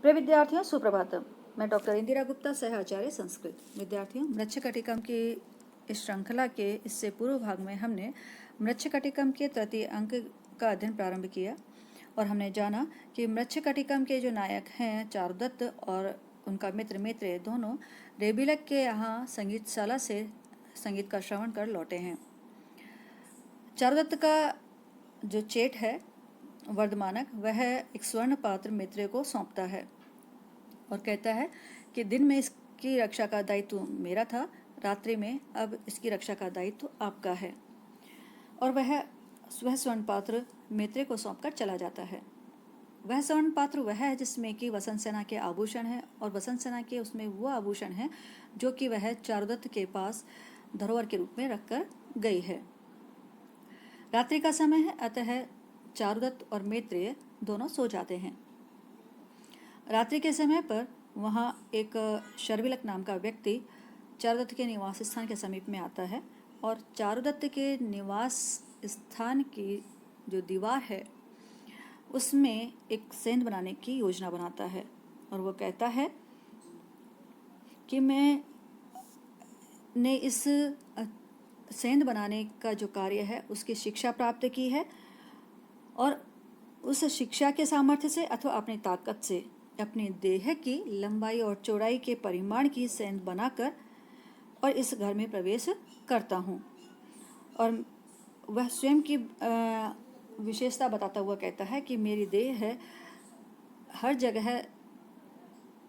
प्रिय विद्यार्थियों, सुप्रभातम। मैं डॉक्टर इंदिरा गुप्ता, सह आचार्य संस्कृत। विद्यार्थियों, मृच्छकटिकम की इस श्रृंखला के इससे पूर्व भाग में हमने मृच्छकटिकम के तृतीय अंक का अध्ययन प्रारंभ किया और हमने जाना कि मृच्छकटिकम के जो नायक हैं चारुदत्त और उनका मित्र मैत्रेय दोनों रेबिलक के यहाँ संगीतशाला से संगीत का श्रवण कर लौटे हैं। चारुदत्त का जो चेट है वर्धमानक, वह एक स्वर्ण पात्र मैत्रेय को सौंपता है और कहता है कि दिन में इसकी रक्षा का दायित्व मेरा था, रात्रि में अब इसकी रक्षा का दायित्व आपका है। और वह स्वर्ण पात्र मैत्रेय को सौंपकर चला जाता है। वह स्वर्ण पात्र वह है जिसमें कि वसंत सेना के आभूषण हैं और वसंत सेना के उसमें वो आभूषण हैं जो कि वह चारुदत्त के पास धरोहर के रूप में रखकर गई है। रात्रि का समय है, अतः चारुदत्त और मैत्रेय दोनों सो जाते हैं। रात्रि के समय पर वहाँ एक शर्विलक नाम का व्यक्ति चारुदत्त के निवास स्थान के समीप में आता है और चारुदत्त के निवास स्थान की जो दीवार है उसमें एक सेंध बनाने की योजना बनाता है और वो कहता है कि मैंने इस सेंध बनाने का जो कार्य है उसकी शिक्षा प्राप्त की है और उस शिक्षा के सामर्थ्य से अथवा अपनी ताकत से अपने देह की लंबाई और चौड़ाई के परिमाण की सेंध बनाकर और इस घर में प्रवेश करता हूँ। और वह स्वयं की विशेषता बताता हुआ कहता है कि मेरी देह है हर जगह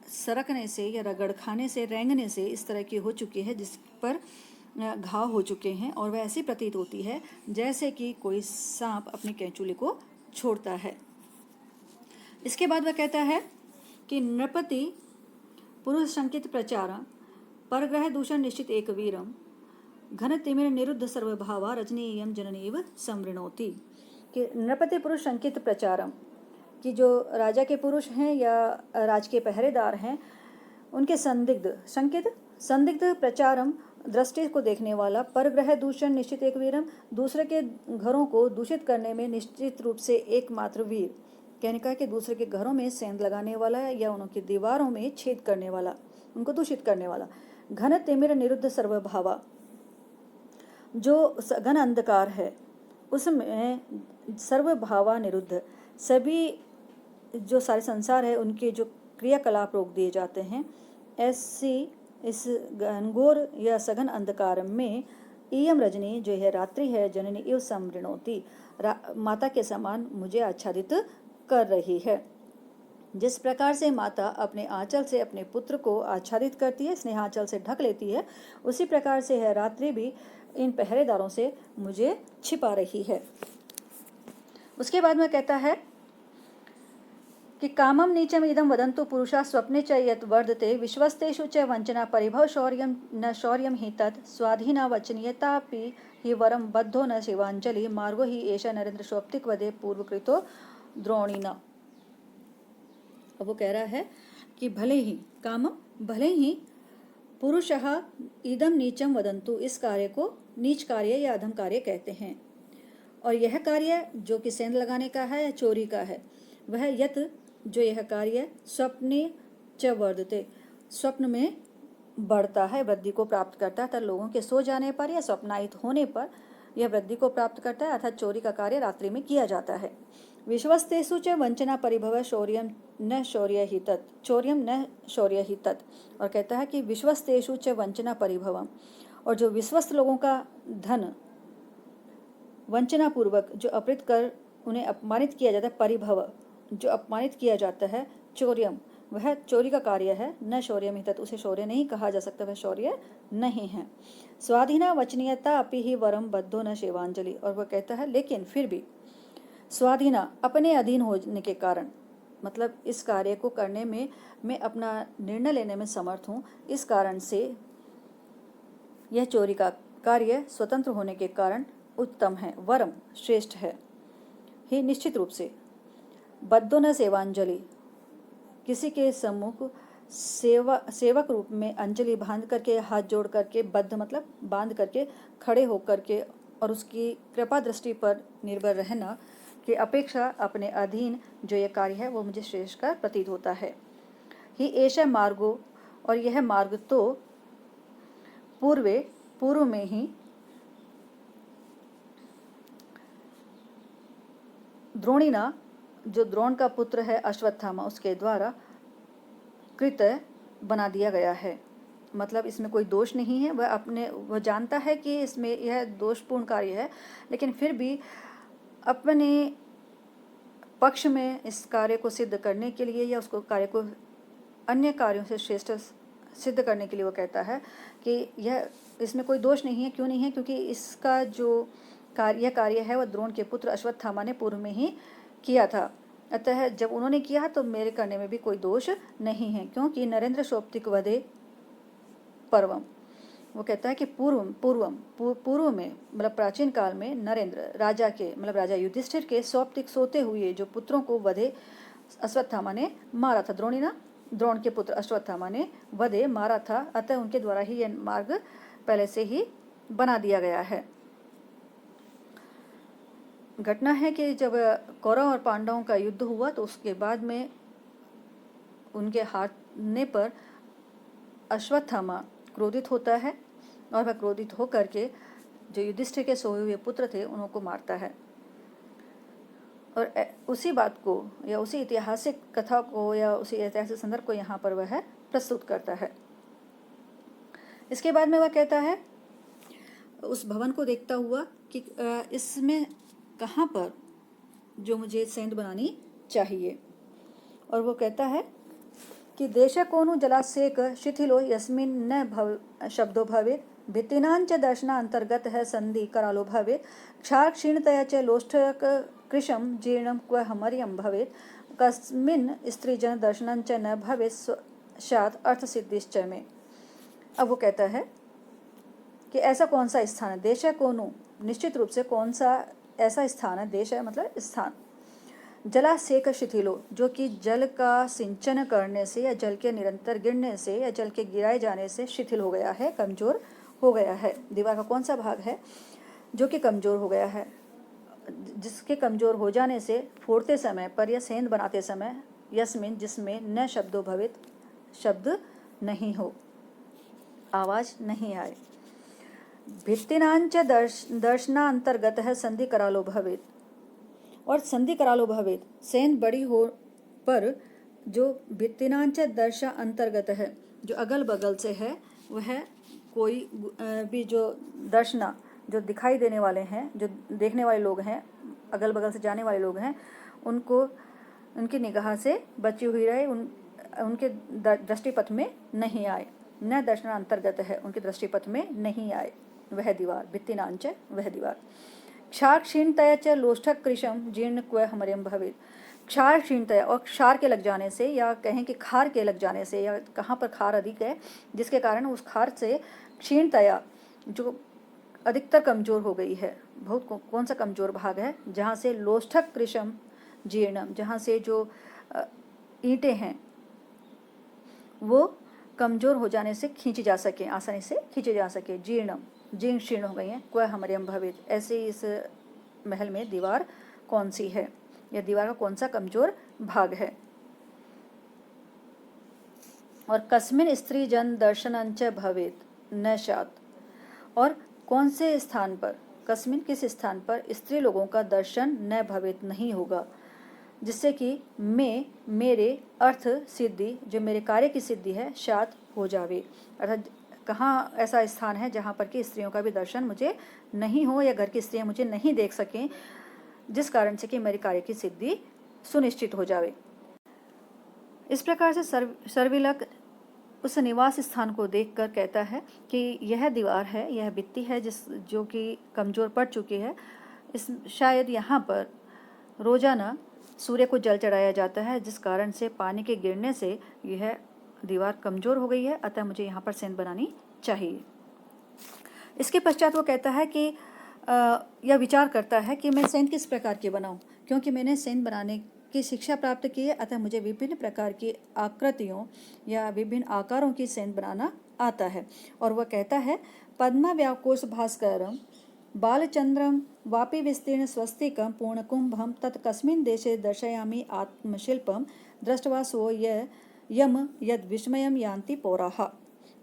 सरकने से या रगड़ खाने से, रेंगने से इस तरह की हो चुकी है जिस पर घाव हो चुके हैं और वह ऐसी प्रतीत होती है जैसे कि कोई सांप अपने कैंचुली को छोड़ता है। इसके बाद वह कहता है कि नृपति पुरुष संकित प्रचार परग्रह दूषण निश्चित एक वीरम घन तिमिर निरुद्ध सर्वभावा रजनीयम जननीव संवृणोति। कि नृपति पुरुष संकित प्रचारम कि जो राजा के पुरुष हैं या राज के पहरेदार हैं उनके संदिग्ध प्रचारम दृष्टि को देखने वाला, परग्रह दूषण निश्चित एक वीरम दूसरे के घरों को दूषित करने में निश्चित रूप से एकमात्र वीर, कहने का कि दूसरे के घरों में सेंध लगाने वाला या उनकी दीवारों में छेद करने वाला, उनको दूषित करने वाला। घन तिमिर निरुद्ध सर्वभावा, जो घन अंधकार है उसमें सर्वभावा निरुद्ध, सभी जो सारे संसार है उनके जो क्रियाकलाप रोक दिए जाते हैं। ऐसी इस घनघोर या सघन अंधकार में इयम रजनी जो है रात्रि है जननी इव संवृणोति, माता के समान मुझे आच्छादित कर रही है। जिस प्रकार से माता अपने आंचल से अपने पुत्र को आच्छादित करती है, स्नेहांचल से ढक लेती है, उसी प्रकार से है रात्रि भी इन पहरेदारों से मुझे छिपा रही है। उसके बाद में कहता है कि कामम नीचम इदम वदंतु पुरुषा स्वप्ने च यत् वर्धते विश्वस्तेषु च वंचना परिभव शौर्यम न शौर्यम हि तत् स्वाधीना वचनीयतापि हि वरम बद्धो न शिवांजलि मार्गो हि एषा नरेंद्र स्वप्तिक वदे पूर्वकृतो द्रोणिना। अब वो कह रहा है कि भले ही पुरुषः इदम नीचम वदंतु, इस कार्य को नीच कार्य या अधम कार्य कहते हैं और यह कार्य जो कि सेंध लगाने का है या चोरी का है, वह यत जो यह कार्य स्वप्ने च वर्धते, स्वप्न में बढ़ता है, वृद्धि को प्राप्त करता है, अर्थात लोगों के सो जाने पर या स्वप्नायित होने पर यह वृद्धि को प्राप्त करता है, अर्थात चोरी का कार्य रात्रि में किया जाता है। विश्वस्तेषु च वंचना परिभव शौर्यम न शौर्य ही तत्, और कहता है कि विश्वस्तेषु च वंचना परिभवम, और जो विश्वस्त लोगों का धन वंचना पूर्वक जो अपहृत कर उन्हें अपमानित किया जाता है, परिभव जो अपमानित किया जाता है, चौर्यम वह चोरी का कार्य है, न शौर्यम ही तत् उसे शौर्य नहीं कहा जा सकता, वह शौर्य नहीं है। स्वाधीना वचनीयता अपि ही वरम बद्धो न शिवांजलि, और वह कहता है लेकिन फिर भी स्वाधीना अपने अधीन होने के कारण, मतलब इस कार्य को करने में मैं अपना निर्णय लेने में समर्थ हूँ, इस कारण से यह चोरी का कार्य स्वतंत्र होने के कारण उत्तम है, वरम श्रेष्ठ है, ही निश्चित रूप से, बद्धो न सेवांजलि किसी के सम्मुख सेवक रूप में अंजलि बांध करके, हाथ जोड़ करके, बद्ध मतलब बांध करके, खड़े होकर के और उसकी कृपा दृष्टि पर निर्भर रहना की अपेक्षा अपने अधीन जो ये कार्य है वो मुझे श्रेष्ठ का प्रतीत होता है। ही एष मार्गो, और यह मार्ग तो पूर्व में ही द्रोणिना, जो द्रोण का पुत्र है अश्वत्थामा, उसके द्वारा कृत बना दिया गया है। मतलब इसमें कोई दोष नहीं है, वह जानता है कि इसमें यह दोषपूर्ण कार्य है, लेकिन फिर भी अपने पक्ष में इस कार्य को सिद्ध करने के लिए या उसको कार्य को अन्य कार्यों से श्रेष्ठ सिद्ध करने के लिए वो कहता है कि यह इसमें कोई दोष नहीं है। क्यों नहीं है? क्योंकि इसका जो कार्य है वह द्रोण के पुत्र अश्वत्थामा ने पूर्व में ही किया था। अतः जब उन्होंने किया तो मेरे करने में भी कोई दोष नहीं है, क्योंकि नरेंद्र सौप्तिक वधे पर्वम, वो कहता है कि पूर्व में मतलब प्राचीन काल में नरेंद्र राजा के मतलब राजा युधिष्ठिर के सौप्तिक सोते हुए जो पुत्रों को वधे अश्वत्थामा ने मारा था। द्रोण के पुत्र अश्वत्थामा ने वधे मारा था, अतः उनके द्वारा ही यह मार्ग पहले से ही बना दिया गया है। घटना है कि जब कौरव और पांडवों का युद्ध हुआ तो उसके बाद में उनके हारने पर अश्वत्थामा क्रोधित होता है और वह क्रोधित होकर के जो युधिष्ठिर के सोए हुए पुत्र थे उनको मारता है। और उसी बात को या उसी ऐतिहासिक कथा को या उसी ऐतिहासिक संदर्भ को यहाँ पर वह प्रस्तुत करता है। इसके बाद में वह कहता है उस भवन को देखता हुआ कि इसमें कहाँ पर जो मुझे सेंध बनानी चाहिए, और वो कहता है कि देशकोनु जलासेक शिथिलो यस्मिन् न शब्दो भवेत् भित्तिनांच दर्शनांतर्गत है संधि करालो भवेत् क्षार क्षीणतया च लोष्ठक कृशम जीर्णम क्व हमर्यम भवेत् कस्मिन् स्त्रीजन दर्शनंच न भवेत् शात अर्थ सिद्धिश्च में। अब वो कहता है कि ऐसा कौन सा स्थान है, देश है कोनु, निश्चित रूप से कौन सा ऐसा स्थान है, देश है मतलब स्थान, जलासेक शिथिलो, जो कि जल का सिंचन करने से या जल के निरंतर गिरने से या जल के गिराए जाने से शिथिल हो गया है, कमजोर हो गया है। दीवार का कौन सा भाग है जो कि कमजोर हो गया है, जिसके कमजोर हो जाने से फोड़ते समय पर या सेंध बनाते समय यस्मिन जिसमें न शब्दो भवित, शब्द नहीं हो, आवाज नहीं आए, भित्तिनांच दर्शनांतर्गत है संधि करालो भवेत, और संधि करालो भवेत, सेंध बड़ी हो पर जो भित्तिनांच दर्शा अंतर्गत है, जो अगल बगल से है, वह कोई भी जो दर्शना जो दिखाई देने वाले हैं, जो देखने वाले लोग हैं, अगल बगल से जाने वाले लोग हैं, उनको उनकी निगाह से बची हुई रहे, उनके दृष्टिपथ में नहीं आए। न दर्शना अंतर्गत है, उनके दृष्टिपथ में नहीं आए वह दीवार, भित्तिनांच वह दीवार। क्षार क्षीणतया च लोष्ठक कृशम जीर्ण क्व हमर्यम भवेत्, क्षार क्षीणतया, और क्षार के लग जाने से या कहें कि खार के लग जाने से, या कहाँ पर खार अधिक है जिसके कारण उस खार से क्षीणतया जो अधिकतर कमजोर हो गई है, बहुत कौन सा कमजोर भाग है, जहाँ से लोष्ठक कृशम जीर्णम, जहाँ से जो ईंटें हैं वो कमजोर हो जाने से खींची जा सके, आसानी से खींचे जा सके, जीर्ण शीर्ण हो गई हैं, क्व हमर्यम भवेत्, ऐसे इस महल में दीवार कौन सी है, या दीवार का कौन सा कमजोर भाग है। और कस्मिन स्त्री जन दर्शनंच भवेत् न शात, और कौन से स्थान पर, कस्मिन किस स्थान पर स्त्री लोगों का दर्शन न भवेत् नहीं होगा, जिससे कि मेरे अर्थ सिद्धि, जो मेरे कार्य की सिद्धि है, शात हो जावे, अर्थात कहाँ ऐसा स्थान है जहाँ पर कि स्त्रियों का भी दर्शन मुझे नहीं हो या घर की स्त्रियाँ मुझे नहीं देख सकें, जिस कारण से कि मेरे कार्य की सिद्धि सुनिश्चित हो जावे। इस प्रकार से सर्विलक उस निवास स्थान को देखकर कहता है कि यह दीवार है, यह भित्ति है जो कि कमजोर पड़ चुकी है, शायद यहाँ पर रोजाना सूर्य को जल चढ़ाया जाता है, जिस कारण से पानी के गिरने से यह दीवार कमजोर हो गई है, अतः मुझे यहाँ पर सेंध बनानी चाहिए। इसके पश्चात वो कहता है कि यह विचार करता है कि मैं सेंध किस प्रकार की बनाऊं, क्योंकि मैंने सेंध बनाने की शिक्षा प्राप्त की है, अतः मुझे विभिन्न प्रकार की आकृतियों या विभिन्न आकारों की सेंध बनाना आता है। और वह कहता है पद्मा व्याकोश भास्करम बालचंद्रम वापि विस्तीर्ण स्वस्तिकम पूर्णकुंभम तत् कस्मिन् देशे दर्शयामि आत्मशिल्पम दृष्ट्वा सो यम यद विस्मयम यान्ति पौराहा।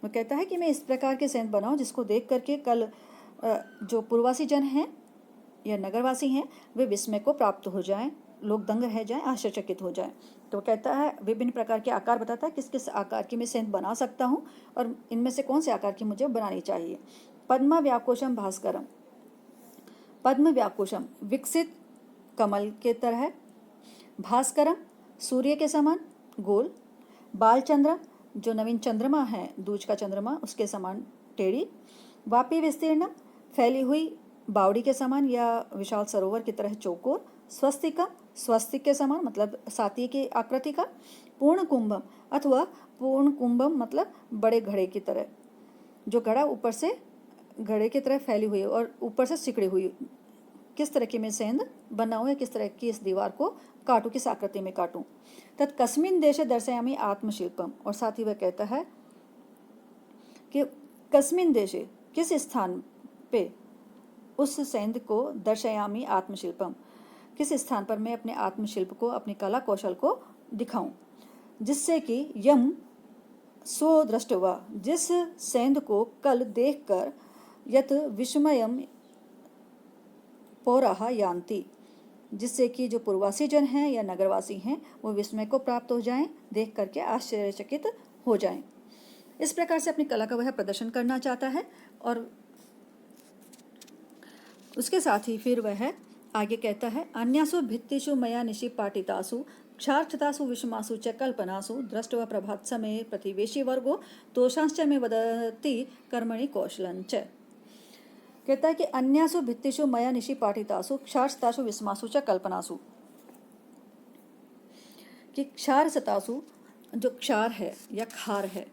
वो कहता है कि मैं इस प्रकार के सेंध बनाऊं जिसको देख करके कल जो पूर्ववासी जन हैं या नगरवासी हैं वे विस्मय को प्राप्त हो जाएं, लोग दंग रह जाएं, आश्चर्यचकित हो जाएं। तो कहता है विभिन्न प्रकार के आकार बताता है किस किस आकार की मैं सेंध बना सकता हूँ और इनमें से कौन से आकार की मुझे बनानी चाहिए। पद्म व्याकोशम भास्करम, पद्म व्याकोशम विकसित कमल के तरह, भास्करम सूर्य के समान गोल, बालचंद्र जो नवीन चंद्रमा है दूज का चंद्रमा उसके समान टेढ़ी, वापी विस्तीर्ण फैली हुई बावड़ी के समान या विशाल सरोवर की तरह चौकोर, स्वस्तिका स्वस्तिक के समान मतलब साती की आकृति का, पूर्ण कुंभम अथवा पूर्ण कुंभम मतलब बड़े घड़े की तरह, जो घड़ा ऊपर से घड़े की तरह फैली हुई और ऊपर से सिकड़ी हुई। किस तरह की मैं सेंध बनाऊँ या किस तरह की इस दीवार को काटूँ, किस आकृति में काटूँ। तत् कस्मिन देशे दर्शयामि आत्मशिल्पम, और साथ ही वह कहता है कि कस्मिन देशे किस स्थान पे उस सेंध को दर्शयामि आत्मशिल्पम, किस स्थान पर मैं अपने आत्मशिल्प को अपनी कला कौशल को दिखाऊं, जिससे कि यम सो दृष्टवा जिस सेंध को कल देखकर यत विस्मयम पौराहा यान्ति, जिससे कि जो पूर्ववासी जन हैं या नगरवासी हैं वो विस्मय को प्राप्त हो जाएं, देख करके आश्चर्यचकित हो जाएं। इस प्रकार से अपनी कला का वह प्रदर्शन करना चाहता है। और उसके साथ ही फिर वह आगे कहता है अन्यासु भित्तिषु मया निशि पाटितासु क्षार्थतासु विषमासु च कल्पनासु दृष्ट्वा प्रभात समय प्रतिवेशी वर्गो दोषांश्च में वदति कर्मणि कौशलञ्च। कहता है कि अन्यासु भित्तिषु मया निशि पाटितासु क्षार्थतासु विषमासु च कल्पनासु, कि क्षारसतासु जो क्षार है या खार है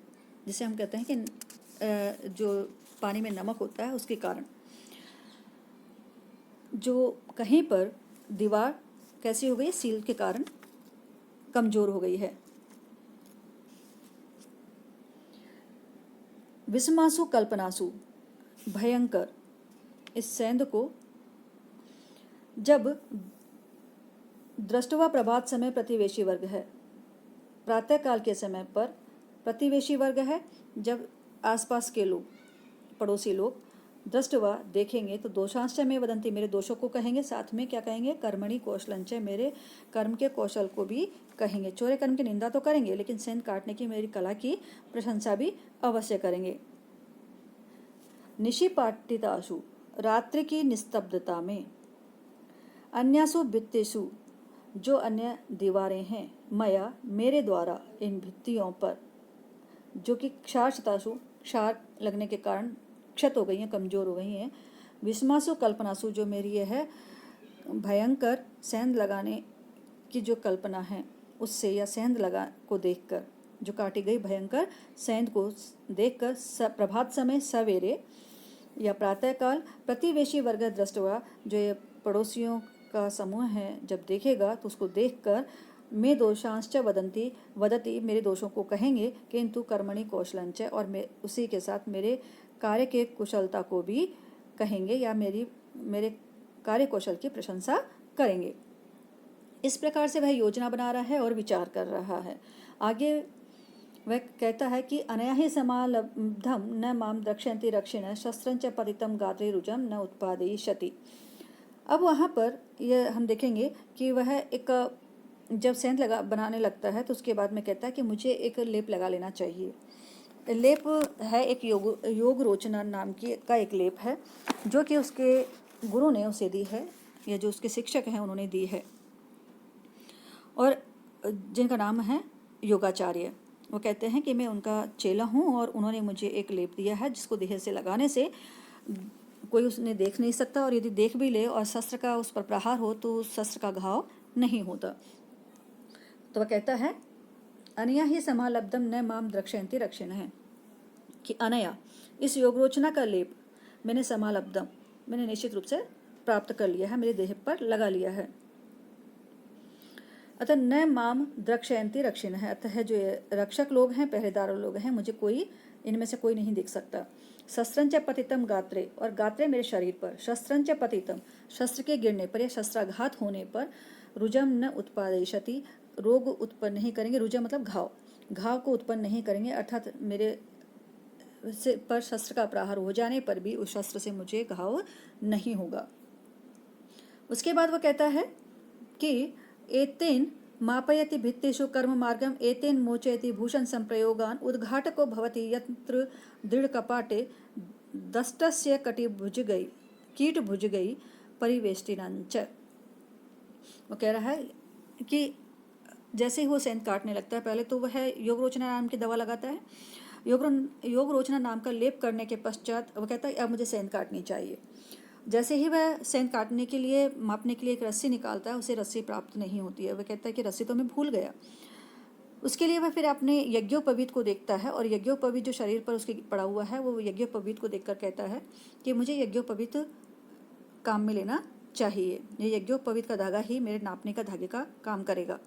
जिसे हम कहते हैं कि जो पानी में नमक होता है उसके कारण जो कहीं पर दीवार कैसी हो गई, सील के कारण कमजोर हो गई है। विस्मासु कल्पनासु भयंकर, इस सेंध को जब दृष्टवा प्रभात समय प्रतिवेशी वर्ग है, प्रातःकाल के समय पर प्रतिवेशी वर्ग है, जब आसपास के लोग पड़ोसी लोग दृष्टवा देखेंगे तो दोषांश में वदंती मेरे दोषों को कहेंगे, साथ में क्या कहेंगे कर्मणि कौशलंच मेरे कर्म के कौशल को भी कहेंगे। चोरे कर्म की निंदा तो करेंगे लेकिन सेंध काटने की मेरी कला की प्रशंसा भी अवश्य करेंगे। निशि पाटितासु रात्रि की निस्तब्धता में, अन्यासु भित्तिषु जो अन्य दीवारें हैं, मया मेरे द्वारा इन भित्तियों पर जो कि क्षारतासु क्षार लगने के कारण क्षत हो गई हैं, कमजोर हो गई हैं, विस्मासु कल्पनासु जो मेरी यह है भयंकर सेंध लगाने की जो कल्पना है उससे या सेंध लगा को देखकर, जो काटी गई भयंकर सेंध को देखकर प्रभात समय सवेरे या प्रातःकाल प्रतिवेशी वर्ग दृष्टवा जो ये पड़ोसियों का समूह है जब देखेगा तो उसको देखकर मैं दोषांश्च वदति मेरे दोषों को कहेंगे, किंतु कर्मणि कौशलंच और मैं उसी के साथ मेरे कार्य के कुशलता को भी कहेंगे या मेरे कार्य कौशल की प्रशंसा करेंगे। इस प्रकार से वह योजना बना रहा है और विचार कर रहा है। आगे वह कहता है कि अनया ही समालब्धम न माम द्रक्ष्यन्ति रक्षिण शस्त्रंच पतितम गात्रे रुजम न उत्पादयिष्यति। अब वहाँ पर यह हम देखेंगे कि वह एक जब सेंध बनाने लगता है तो उसके बाद में कहता है कि मुझे एक लेप लगा लेना चाहिए। लेप है एक योग रोचना नाम का एक लेप है जो कि उसके गुरु ने उसे दी है या जो उसके शिक्षक हैं उन्होंने दी है और जिनका नाम है योगाचार्य। वो कहते हैं कि मैं उनका चेला हूँ और उन्होंने मुझे एक लेप दिया है जिसको देह से लगाने से कोई उसने देख नहीं सकता और यदि देख भी ले और शस्त्र का उस पर प्रहार हो तो शस्त्र का घाव नहीं होता। तो वह कहता है अनया ही समालब्धम न माम द्रक्ष्यन्ति रक्षिण है कि अनया इस योगरोचना का लेप मैंने समालब्धम मैंने निश्चित रूप से प्राप्त कर लिया है, मेरे देह पर लगा लिया है। अतः न माम द्रक्ष्यन्ति रक्षिण है, अतः जो रक्षक लोग हैं पहरेदार लोग हैं मुझे कोई इनमें से कोई नहीं दिख सकता। शस्त्रंच पतितम गात्रे और गात्रे मेरे शरीर पर, शस्त्रंच पतितम शस्त्र के गिरने पर या शस्त्राघात होने पर, रुजम न उत्पादयिष्यति रोग उत्पन्न नहीं करेंगे, रुजम मतलब घाव, घाव को उत्पन्न नहीं करेंगे, अर्थात मेरे से पर शस्त्र का प्रहार हो जाने पर भी उस शस्त्र से मुझे घाव नहीं होगा। उसके बाद वो कहता है कि एतेन मापयति भित्तिषु कर्म मार्गम एतेन मोचयति भूषण संप्रयोगान उद्घाटको भवति यत्र दृढ़ कपाटे दष्टस्य कटिभुजगै कीटभुजगै परिवेष्टिनञ्च। वो कह रहा है कि जैसे ही वो सेंध काटने लगता है, पहले तो वह योग रोचना नाम की दवा लगाता है। योग रोचना नाम का लेप करने के पश्चात वो कहता है अब मुझे सेंध काटनी चाहिए। जैसे ही वह सेंध काटने के लिए, मापने के लिए एक रस्सी निकालता है, उसे रस्सी प्राप्त नहीं होती है। वह कहता है कि रस्सी तो मैं भूल गया। उसके लिए वह फिर अपने यज्ञोपवीत को देखता है और यज्ञोपवीत जो शरीर पर उसके पड़ा हुआ है, वो यज्ञोपवीत को देखकर कहता है कि मुझे यज्ञोपवीत काम में लेना चाहिए। ये यज्ञोपवीत का धागा ही मेरे नापने का धागे का काम करेगा।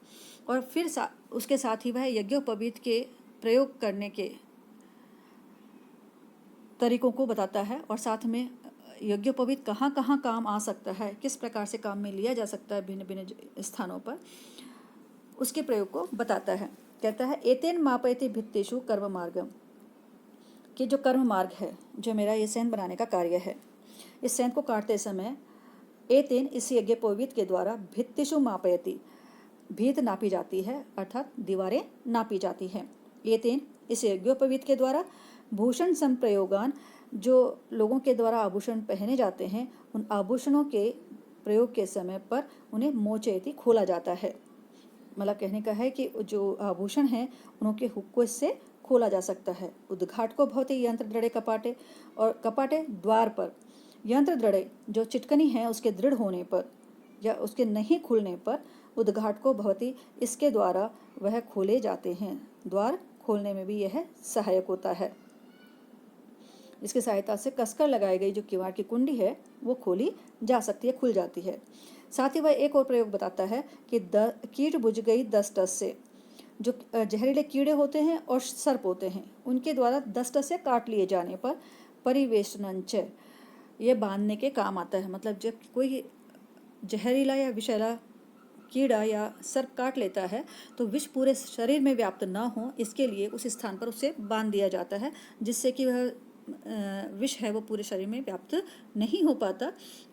और फिर उसके साथ ही वह यज्ञोपवीत के प्रयोग करने के तरीकों को बताता है और साथ में यज्ञोपवीत कहाँ कहाँ काम आ सकता है, किस प्रकार से काम में लिया जा सकता है भिन्न भिन्न स्थानों पर, उसके प्रयोग को बताता है। कहता है एतेन मापयति भित्तिषु कर्म मार्गम, कि जो कर्म मार्ग है, जो मेरा ये सेंध बनाने का कार्य है, इस सेंध को काटते समय एतेन इस यज्ञोपवीत के द्वारा भित्तिषु मापयति, भीत नापी जाती है अर्थात दीवारें नापी जाती हैं। एतेन इस यज्ञोपवीत के द्वारा भूषण संप्रयोगान, जो लोगों के द्वारा आभूषण पहने जाते हैं, उन आभूषणों के प्रयोग के समय पर उन्हें मोचयति खोला जाता है। मतलब कहने का है कि जो आभूषण हैं उनके हुक को इससे खोला जा सकता है। उद्घाट को भवति यंत्र दृढ़े कपाटे, और कपाटे द्वार पर, यंत्र दृढ़े जो चिटकनी है उसके दृढ़ होने पर या उसके नहीं खुलने पर उद्घाट को भवति, इसके द्वारा वह खोले जाते हैं। द्वार खोलने में भी यह सहायक होता है। इसकी सहायता से कसकर लगाई गई जो किवाड़ की कुंडी है वो खोली जा सकती है, खुल जाती है। साथ ही वह एक और प्रयोग बताता है कि कीट बुझ गई दष्टस से, जो जहरीले कीड़े होते हैं और सर्प होते हैं, उनके द्वारा दष्टस से काट लिए जाने पर परिवेष्टनञ्च, ये बांधने के काम आता है। मतलब जब कोई जहरीला या विषैला कीड़ा या सर्प काट लेता है तो विष पूरे शरीर में व्याप्त ना हो, इसके लिए उस स्थान पर उसे बांध दिया जाता है, जिससे कि वह विष है वो पूरे शरीर में व्याप्त नहीं हो पाता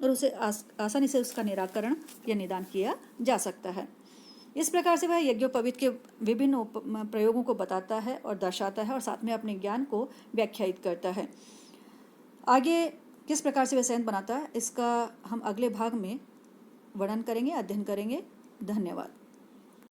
और उसे आसानी से उसका निराकरण या निदान किया जा सकता है। इस प्रकार से वह यज्ञोपवीत के विभिन्न प्रयोगों को बताता है और दर्शाता है और साथ में अपने ज्ञान को व्याख्यायित करता है। आगे किस प्रकार से वह सेंध बनाता है, इसका हम अगले भाग में वर्णन करेंगे, अध्ययन करेंगे। धन्यवाद।